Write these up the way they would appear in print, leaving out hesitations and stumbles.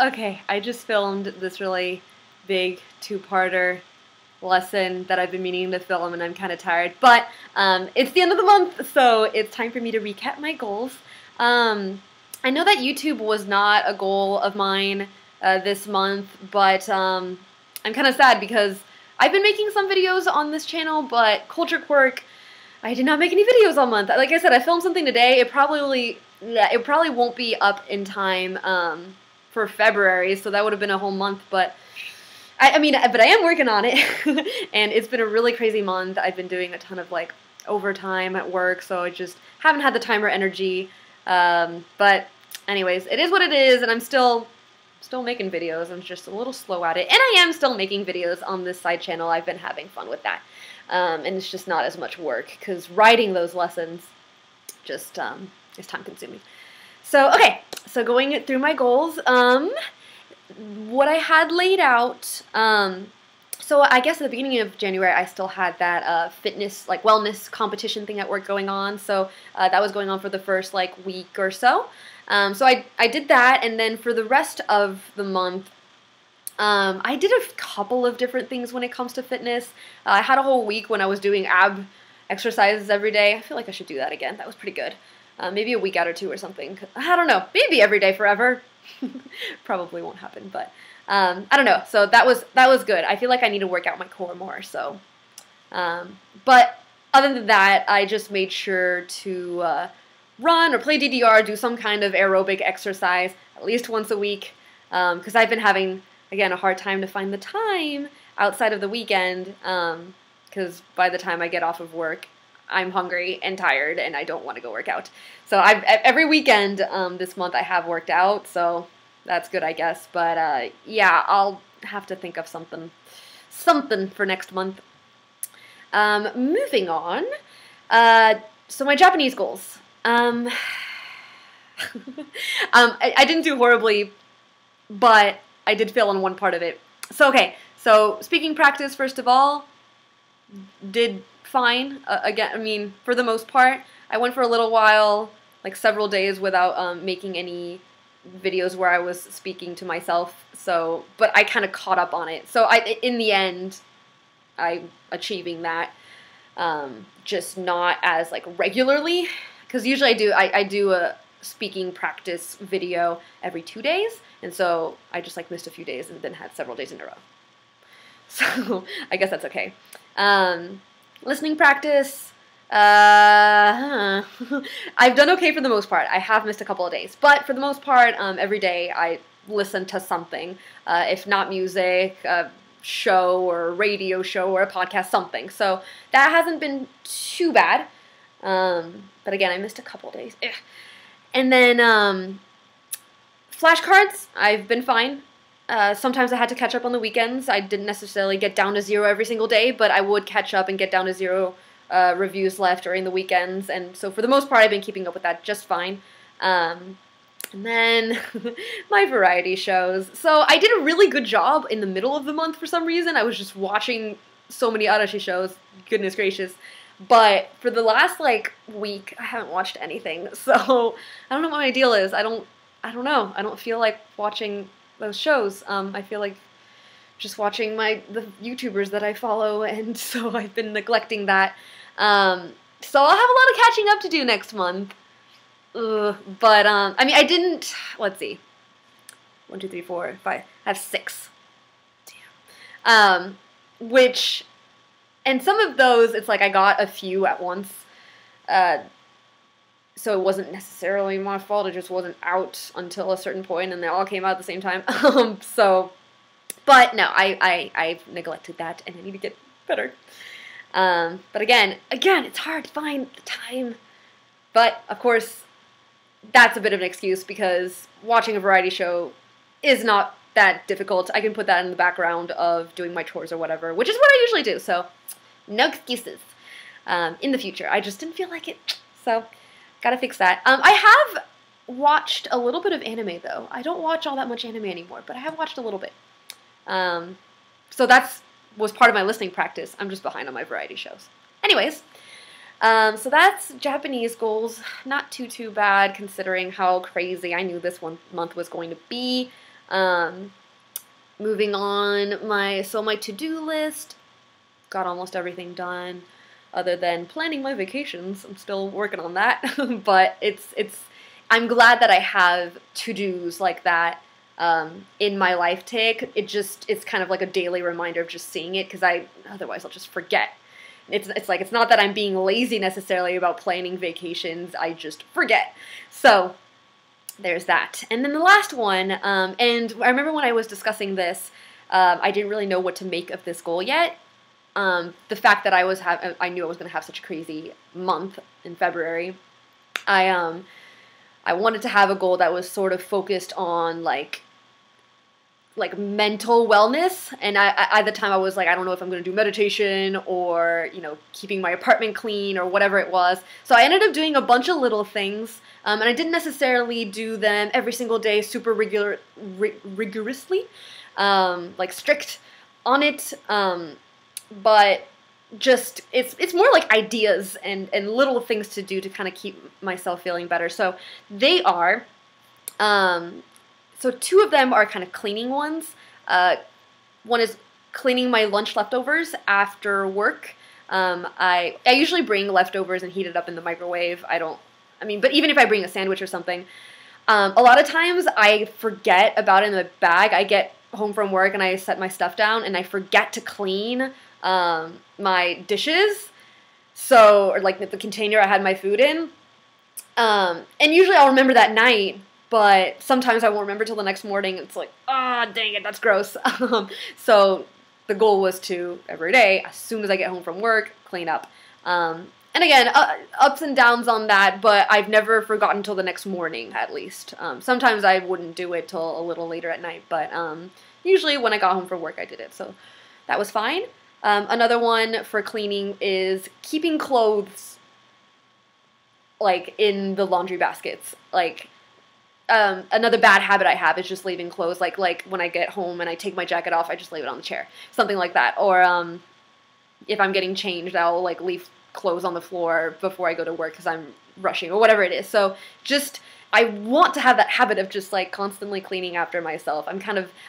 Okay, I just filmed this really big two-parter lesson that I've been meaning to film, and I'm kind of tired. But it's the end of the month, so it's time for me to recap my goals. I know that YouTube was not a goal of mine this month, but I'm kind of sad because I've been making some videos on this channel, but Culture Quirk, I did not make any videos all month. Like I said, I filmed something today. It probably won't be up in time for February, so that would have been a whole month, but I mean, but I am working on it, and it's been a really crazy month. I've been doing a ton of, like, overtime at work, so I just haven't had the time or energy, but anyways, it is what it is, and I'm still making videos. I'm just a little slow at it, and I am still making videos on this side channel. I've been having fun with that, and it's just not as much work, because writing those lessons just is time-consuming. So, okay, so going through my goals, what I had laid out, so I guess at the beginning of January I still had that fitness, like wellness competition thing at work going on, so that was going on for the first like week or so. So I did that, and then for the rest of the month, I did a couple of different things when it comes to fitness. I had a whole week when I was doing ab exercises every day. I feel like I should do that again. That was pretty good. Maybe a week out or two or something. I don't know. Maybe every day forever. Probably won't happen, but I don't know. So that was good. I feel like I need to work out my core more. So, but other than that, I just made sure to run or play DDR, do some kind of aerobic exercise at least once a week, because I've been having, again, a hard time to find the time outside of the weekend, because by the time I get off of work, I'm hungry and tired, and I don't want to go work out. So every weekend this month I have worked out, so that's good, I guess. But yeah, I'll have to think of something for next month. Moving on. So my Japanese goals. I didn't do horribly, but I did fail on one part of it. So okay, so speaking practice first of all, did fine. Again, I mean, for the most part, I went for a little while, like several days, without making any videos where I was speaking to myself. So, but I kind of caught up on it. So in the end, I'm achieving that, just not as like regularly, because usually I do a speaking practice video every 2 days, and so I just like missed a few days and then had several days in a row. So I guess that's okay. Listening practice, I've done okay for the most part. I have missed a couple of days, but for the most part, every day I listen to something, if not music, a show or a radio show or a podcast, something. So that hasn't been too bad, but again, I missed a couple of days. Ugh. And then flashcards, I've been fine. Sometimes I had to catch up on the weekends. I didn't necessarily get down to 0 every single day, but I would catch up and get down to 0 reviews left during the weekends, and so for the most part I've been keeping up with that just fine. And then my variety shows. So I did a really good job in the middle of the month for some reason. I was just watching so many Arashi shows, goodness gracious. But for the last like week, I haven't watched anything. So I don't know what my deal is. I don't know. I don't feel like watching those shows. I feel like just watching the YouTubers that I follow, and so I've been neglecting that. So I'll have a lot of catching up to do next month. But I mean, I didn't. Let's see. 1, 2, 3, 4, 5. I have 6. Damn. Which, and some of those, it's like I got a few at once. So it wasn't necessarily my fault. It just wasn't out until a certain point, and they all came out at the same time. So, but no, I've neglected that, and I need to get better. But again, it's hard to find the time. But of course, that's a bit of an excuse because watching a variety show is not that difficult. I can put that in the background of doing my chores or whatever, which is what I usually do. So, no excuses in the future. I just didn't feel like it. So, gotta fix that. I have watched a little bit of anime, though. I don't watch all that much anime anymore, but I have watched a little bit. So that was part of my listening practice. I'm just behind on my variety shows. Anyways, so that's Japanese goals. Not too bad considering how crazy I knew this one month was going to be. Um, moving on, my to-do list, got almost everything done, other than planning my vacations. I'm still working on that, but I'm glad that I have to-dos like that in my life tick. It's kind of like a daily reminder of just seeing it, because otherwise I'll just forget. It's like, it's not that I'm being lazy necessarily about planning vacations, I just forget. So there's that. And then the last one, and I remember when I was discussing this, I didn't really know what to make of this goal yet. The fact that I knew I was going to have such a crazy month in February. I wanted to have a goal that was sort of focused on like mental wellness, and at the time I was like, I don't know if I'm going to do meditation or, keeping my apartment clean or whatever it was. So I ended up doing a bunch of little things, and I didn't necessarily do them every single day super rigorously, like strict on it, but just it's more like ideas and little things to do to kind of keep myself feeling better. So they are so two of them are kind of cleaning ones. One is cleaning my lunch leftovers after work. I usually bring leftovers and heat it up in the microwave. But even if I bring a sandwich or something, a lot of times I forget about it in the bag. I get home from work and I set my stuff down and I forget to clean my dishes. Or like the container I had my food in. And usually I'll remember that night, but sometimes I won't remember till the next morning. It's like, dang it, that's gross. So the goal was to, every day, as soon as I get home from work, clean up. And again, ups and downs on that, but I've never forgotten till the next morning, at least. Sometimes I wouldn't do it till a little later at night, but usually when I got home from work, I did it. So that was fine. Another one for cleaning is keeping clothes, like, in the laundry baskets. Like, another bad habit I have is just leaving clothes, like when I get home and I take my jacket off, I just leave it on the chair, something like that. Or if I'm getting changed, I'll like leave clothes on the floor before I go to work because I'm rushing or whatever it is. So I want to have that habit of just like constantly cleaning after myself.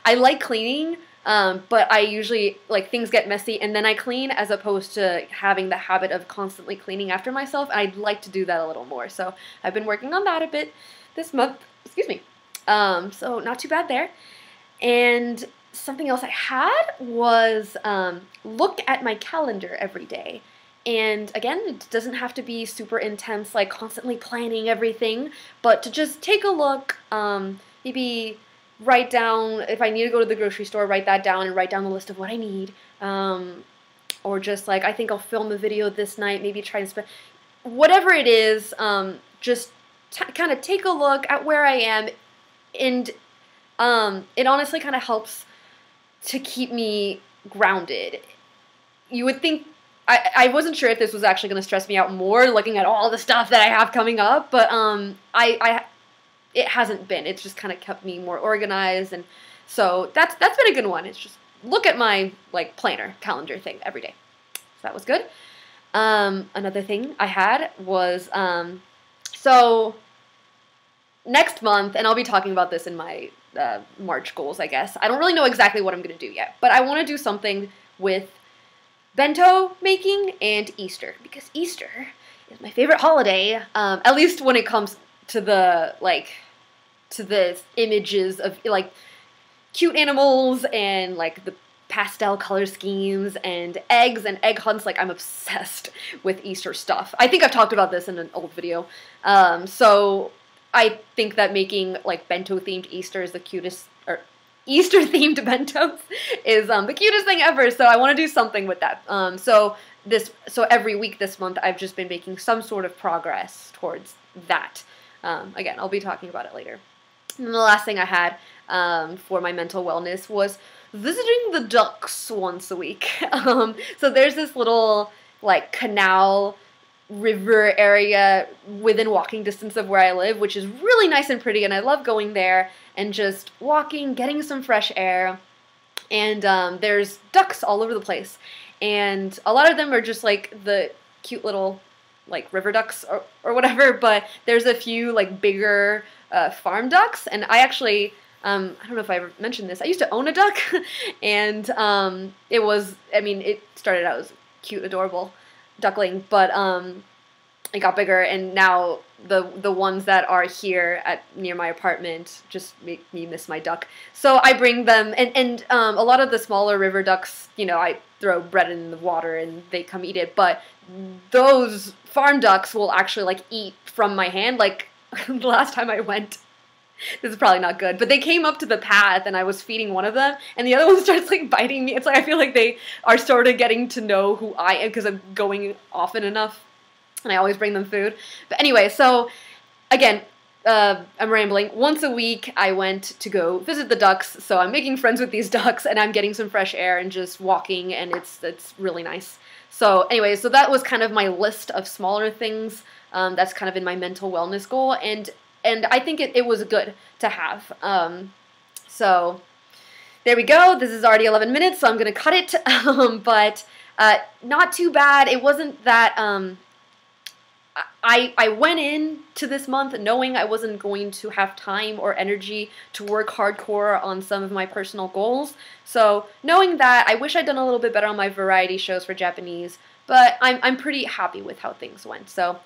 I like cleaning, but I usually, like, things get messy and then I clean, as opposed to having the habit of constantly cleaning after myself. And I'd like to do that a little more. So I've been working on that a bit this month. Excuse me. So not too bad there. And something else I had was look at my calendar every day. And again, it doesn't have to be super intense, like constantly planning everything, but to just take a look, maybe write down, if I need to go to the grocery store, write that down and write down the list of what I need. Or just like, I think I'll film a video this night, maybe try and spend, whatever it is, just kind of take a look at where I am, and it honestly kind of helps to keep me grounded. You would think, I wasn't sure if this was actually going to stress me out more, looking at all the stuff that I have coming up, but it hasn't been. It's just kind of kept me more organized, and so that's been a good one. It's just look at my like planner, calendar thing every day. So that was good. Another thing I had was so next month, and I'll be talking about this in my March goals, I guess. I don't really know exactly what I'm going to do yet, but I want to do something with bento making and Easter, because Easter is my favorite holiday, at least when it comes to the images of like cute animals and like the pastel color schemes and eggs and egg hunts. Like, I'm obsessed with Easter stuff. I think I've talked about this in an old video. So I think that making like bento themed Easter is the cutest, or Easter themed bentos is the cutest thing ever. So I want to do something with that. So every week this month I've just been making some sort of progress towards that. Again, I'll be talking about it later. And the last thing I had for my mental wellness was visiting the ducks once a week. So there's this little like canal river area within walking distance of where I live, which is really nice and pretty, and I love going there and just walking, getting some fresh air. And there's ducks all over the place, and a lot of them are just like the cute little like river ducks or whatever, but there's a few like bigger farm ducks, and I actually I don't know if I ever mentioned this. I used to own a duck, and it was, I mean, it started out as cute, adorable duckling, but it got bigger, and now the ones that are here at near my apartment just make me miss my duck. So I bring them, and a lot of the smaller river ducks, you know, I throw bread in the water and they come eat it, but those farm ducks will actually like eat from my hand. Like the last time I went, this is probably not good, but they came up to the path and I was feeding one of them and the other one starts like biting me. It's like I feel like they are sort of getting to know who I am because I'm going often enough and I always bring them food. But anyway, so again, I'm rambling. Once a week I went to go visit the ducks, so I'm making friends with these ducks and I'm getting some fresh air and just walking, and it's really nice. So anyway, so that was kind of my list of smaller things that's kind of in my mental wellness goal, and I think it was good to have. So there we go. This is already 11 minutes, so I'm going to cut it. But not too bad. It wasn't that... I went into this month knowing I wasn't going to have time or energy to work hardcore on some of my personal goals. So knowing that, I wish I'd done a little bit better on my variety shows for Japanese, but I'm pretty happy with how things went. So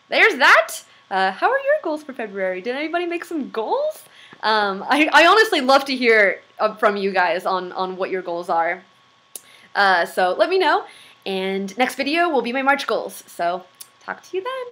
there's that. How are your goals for February? Did anybody make some goals? I honestly love to hear from you guys on what your goals are. So let me know. And next video will be my March goals. So talk to you then.